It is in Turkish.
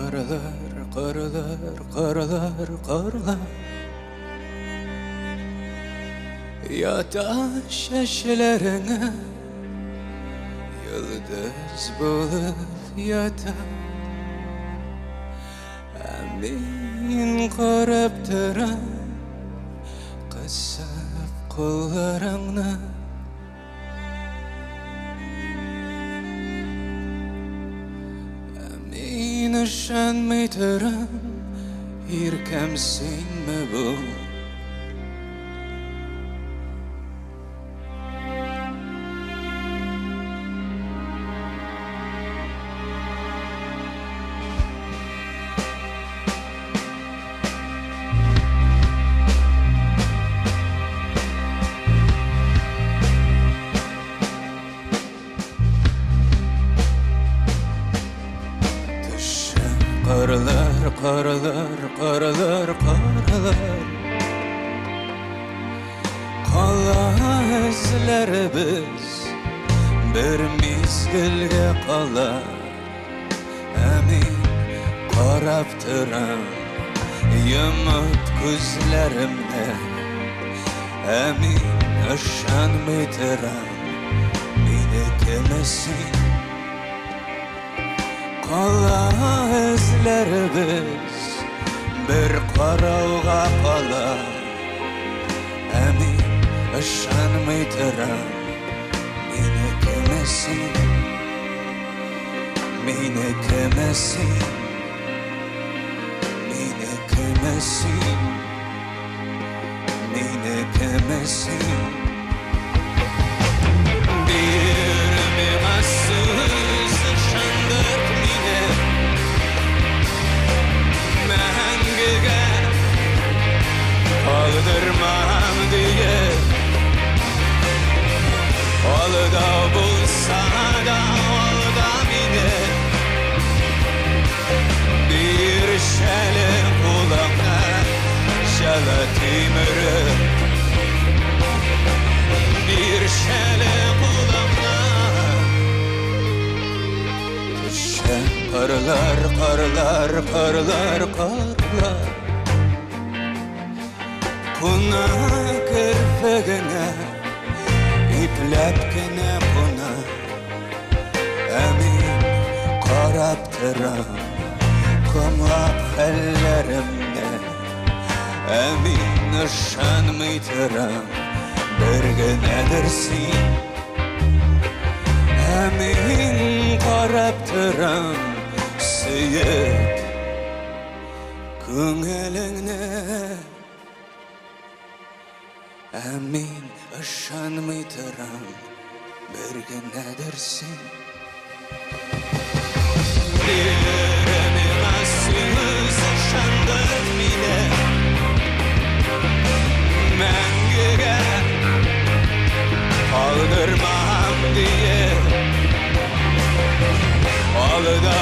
Karlar, karlar, karlar, karlar Yata şeşelerine Yıldız bulup yata Amin qarab turan Qısıb qo'llaringni Amin ishonmay turan Yelkamsinmi bu Karlar, karlar, karlar, karlar Qala izlarimiz bir mezgilga qolar Amin qarab turan yumib ko'zlarimni Amin ishonmay turan menikimisan Qala izlarimiz bir qarovg'a qolar Amin ishonmay turan menikimisan menikimisan menikimisan menikimisan Bir mehmassiz shandiq meni Mengiga qoldirmam diye Olda bo'lsa da olda meni Bir shali qo'limga shala temiri Bir shali qo'limga Karlar, karlar, karlar, karlar Kuna kirpigine İplapgina buna Amin qarab turan Qumlab hallarimni Amin ishonmay turan Birginadirsan Amin qarab turan Suyib ko'nglingni Amin ishonmay turan birginadirsan Birim emassiz shandiq meni Mengiga qoldirmam diye Olda